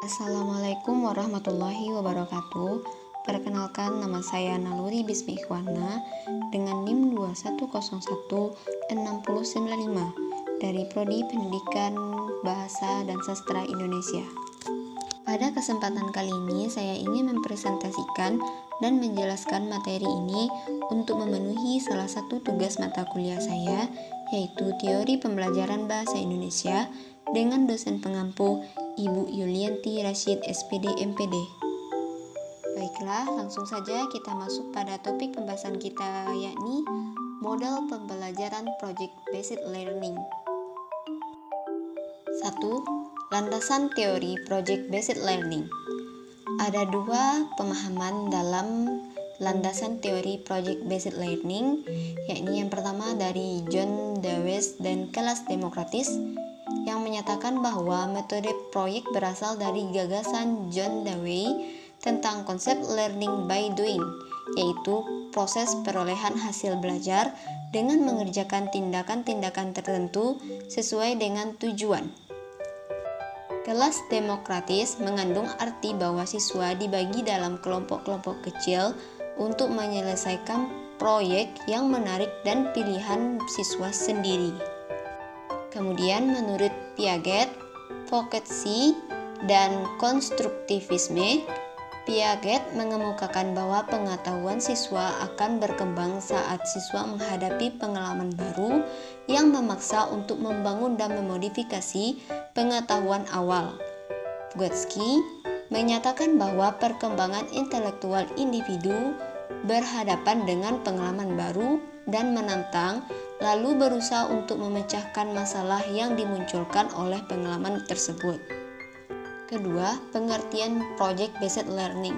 Assalamualaikum warahmatullahi wabarakatuh. Perkenalkan, nama saya Naluri Bismi Ikhwana dengan NIM 21016095 dari Prodi Pendidikan Bahasa dan Sastra Indonesia. Pada kesempatan kali ini saya ingin mempresentasikan dan menjelaskan materi ini untuk memenuhi salah satu tugas mata kuliah saya, yaitu Teori Pembelajaran Bahasa Indonesia dengan dosen pengampu Ibu Yulianti Rashid SPD MPD. Baiklah, langsung saja kita masuk pada topik pembahasan kita, yakni model pembelajaran Project Based Learning. 1. Landasan teori Project Based Learning. Ada dua pemahaman dalam landasan teori Project Based Learning, yakni yang pertama dari John Dewey dan kelas demokratis, yang menyatakan bahwa metode proyek berasal dari gagasan John Dewey tentang konsep learning by doing, yaitu proses perolehan hasil belajar dengan mengerjakan tindakan-tindakan tertentu sesuai dengan tujuan. Kelas demokratis mengandung arti bahwa siswa dibagi dalam kelompok-kelompok kecil untuk menyelesaikan proyek yang menarik dan pilihan siswa sendiri. Kemudian menurut Piaget, Foucault, dan konstruktivisme, Piaget mengemukakan bahwa pengetahuan siswa akan berkembang saat siswa menghadapi pengalaman baru yang memaksa untuk membangun dan memodifikasi pengetahuan awal. Vygotsky menyatakan bahwa perkembangan intelektual individu berhadapan dengan pengalaman baru dan menantang, lalu berusaha untuk memecahkan masalah yang dimunculkan oleh pengalaman tersebut. Kedua, pengertian Project Based Learning.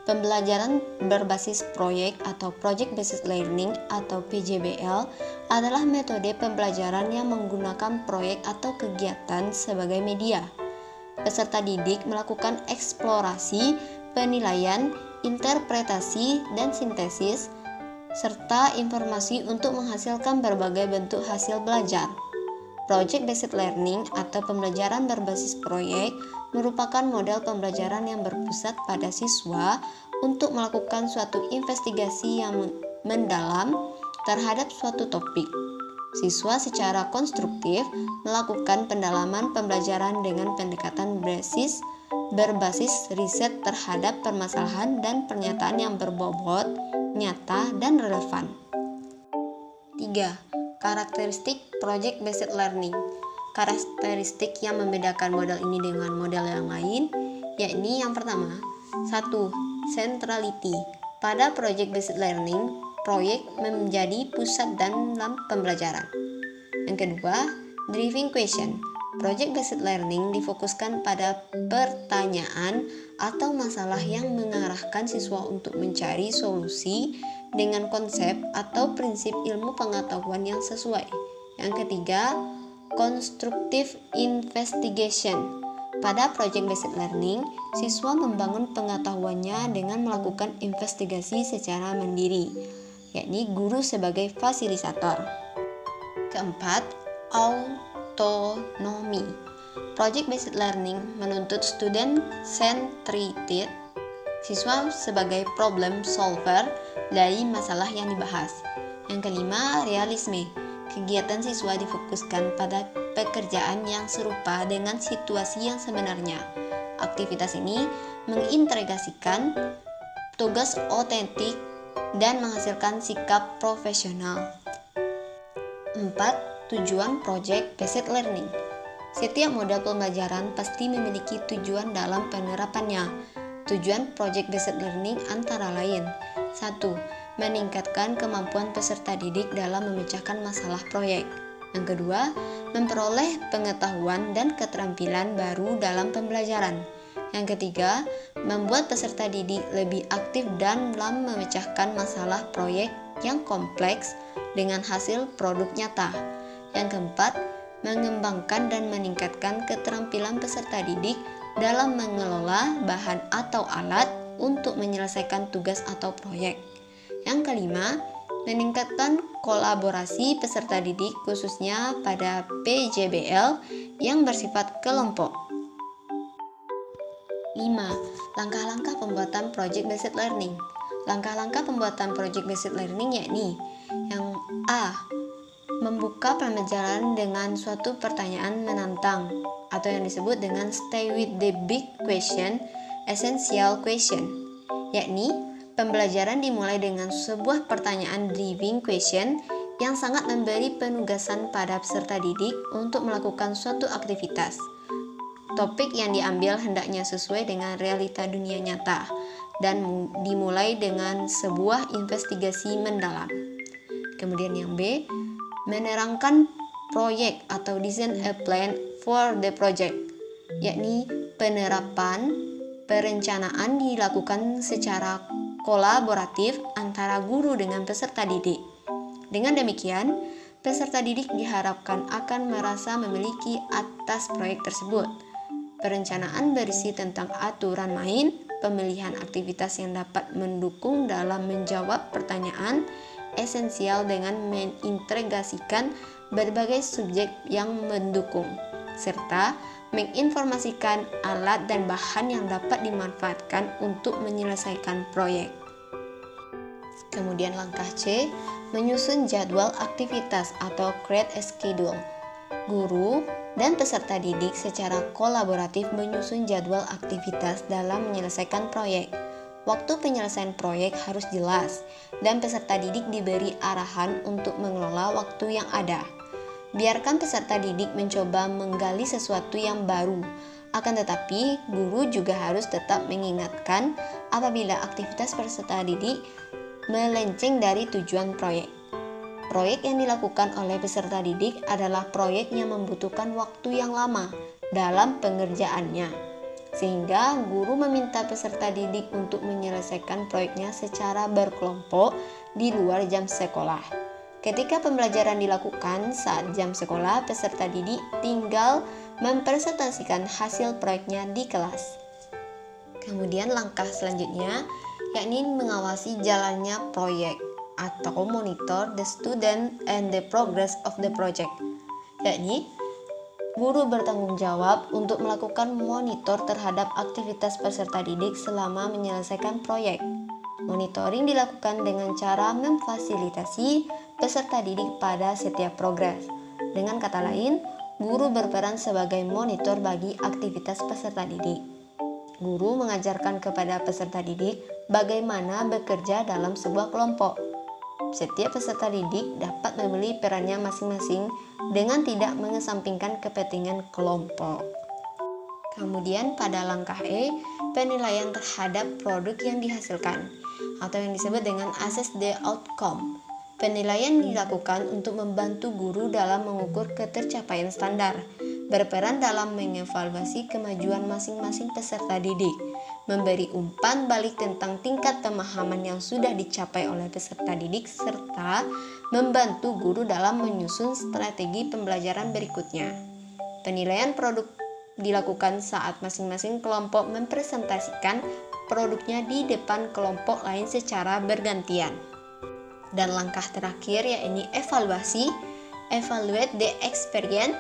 Pembelajaran berbasis proyek atau Project Based Learning atau PJBL adalah metode pembelajaran yang menggunakan proyek atau kegiatan sebagai media. Peserta didik melakukan eksplorasi, penilaian, interpretasi, dan sintesis serta informasi untuk menghasilkan berbagai bentuk hasil belajar. Project Based Learning atau pembelajaran berbasis proyek merupakan model pembelajaran yang berpusat pada siswa untuk melakukan suatu investigasi yang mendalam terhadap suatu topik. Siswa secara konstruktif melakukan pendalaman pembelajaran dengan pendekatan berbasis riset terhadap permasalahan dan pernyataan yang berbobot, nyata, dan relevan. 3. Karakteristik Project Based Learning. Karakteristik yang membedakan model ini dengan model yang lain, yakni yang pertama, 1. Centrality. Pada Project Based Learning, proyek menjadi pusat dalam pembelajaran. Yang kedua, Driving Question. Project Based Learning difokuskan pada pertanyaan atau masalah yang mengarahkan siswa untuk mencari solusi dengan konsep atau prinsip ilmu pengetahuan yang sesuai. Yang ketiga, Constructive Investigation. Pada Project Based Learning, siswa membangun pengetahuannya dengan melakukan investigasi secara mandiri, yakni guru sebagai fasilitator. Keempat, Autonomy. Project Based Learning menuntut student-centered, siswa sebagai problem solver dari masalah yang dibahas. Yang kelima, Realisme. Kegiatan siswa difokuskan pada pekerjaan yang serupa dengan situasi yang sebenarnya. Aktivitas ini mengintegrasikan tugas otentik dan menghasilkan sikap profesional. 4. Tujuan Project Based Learning. Setiap model pembelajaran pasti memiliki tujuan dalam penerapannya. Tujuan Project Based Learning antara lain: 1. Meningkatkan kemampuan peserta didik dalam memecahkan masalah proyek. Yang kedua, memperoleh pengetahuan dan keterampilan baru dalam pembelajaran. Yang ketiga, membuat peserta didik lebih aktif dalam memecahkan masalah proyek yang kompleks dengan hasil produk nyata. Yang keempat, mengembangkan dan meningkatkan keterampilan peserta didik dalam mengelola bahan atau alat untuk menyelesaikan tugas atau proyek. Yang kelima, meningkatkan kolaborasi peserta didik khususnya pada PJBL yang bersifat kelompok. 5. Langkah-langkah pembuatan project based learning. Langkah-langkah pembuatan project based learning yakni yang A. Membuka pembelajaran dengan suatu pertanyaan menantang atau yang disebut dengan stay with the big question, essential question, yakni pembelajaran dimulai dengan sebuah pertanyaan driving question yang sangat memberi penugasan pada peserta didik untuk melakukan suatu aktivitas. Topik yang diambil hendaknya sesuai dengan realita dunia nyata dan dimulai dengan sebuah investigasi mendalam. Kemudian yang B, menerangkan proyek atau design a plan for the project, yakni perencanaan dilakukan secara kolaboratif antara guru dengan peserta didik. Dengan demikian, peserta didik diharapkan akan merasa memiliki atas proyek tersebut. Perencanaan berisi tentang aturan main, pemilihan aktivitas yang dapat mendukung dalam menjawab pertanyaan esensial dengan mengintegrasikan berbagai subjek yang mendukung, serta menginformasikan alat dan bahan yang dapat dimanfaatkan untuk menyelesaikan proyek. Kemudian langkah C, menyusun jadwal aktivitas atau create a schedule. Guru dan peserta didik secara kolaboratif menyusun jadwal aktivitas dalam menyelesaikan proyek. Waktu penyelesaian proyek harus jelas dan peserta didik diberi arahan untuk mengelola waktu yang ada. Biarkan peserta didik mencoba menggali sesuatu yang baru. Akan tetapi, guru juga harus tetap mengingatkan apabila aktivitas peserta didik melenceng dari tujuan proyek. Proyek yang dilakukan oleh peserta didik adalah proyek yang membutuhkan waktu yang lama dalam pengerjaannya, sehingga guru meminta peserta didik untuk menyelesaikan proyeknya secara berkelompok di luar jam sekolah. Ketika pembelajaran dilakukan saat jam sekolah, peserta didik tinggal mempresentasikan hasil proyeknya di kelas. Kemudian langkah selanjutnya yakni mengawasi jalannya proyek atau monitor the student and the progress of the project, yakni guru bertanggung jawab untuk melakukan monitor terhadap aktivitas peserta didik selama menyelesaikan proyek. Monitoring dilakukan dengan cara memfasilitasi peserta didik pada setiap progres. Dengan kata lain, guru berperan sebagai monitor bagi aktivitas peserta didik. Guru mengajarkan kepada peserta didik bagaimana bekerja dalam sebuah kelompok. Setiap peserta didik dapat memilih perannya masing-masing dengan tidak mengesampingkan kepentingan kelompok. Kemudian pada langkah E, penilaian terhadap produk yang dihasilkan atau yang disebut dengan assess the outcome. Penilaian dilakukan untuk membantu guru dalam mengukur ketercapaian standar, berperan dalam mengevaluasi kemajuan masing-masing peserta didik, memberi umpan balik tentang tingkat pemahaman yang sudah dicapai oleh peserta didik, serta membantu guru dalam menyusun strategi pembelajaran berikutnya. Penilaian produk dilakukan saat masing-masing kelompok mempresentasikan produknya di depan kelompok lain secara bergantian. Dan langkah terakhir yakni evaluasi, evaluate the experience.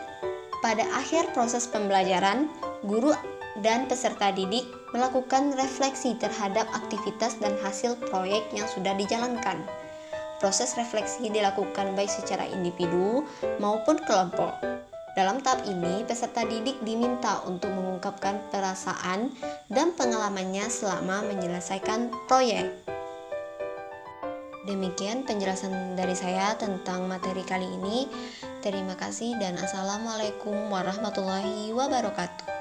Pada akhir proses pembelajaran, guru dan peserta didik melakukan refleksi terhadap aktivitas dan hasil proyek yang sudah dijalankan. Proses refleksi dilakukan baik secara individu maupun kelompok. Dalam tahap ini, peserta didik diminta untuk mengungkapkan perasaan dan pengalamannya selama menyelesaikan proyek. Demikian penjelasan dari saya tentang materi kali ini. Terima kasih dan assalamualaikum warahmatullahi wabarakatuh.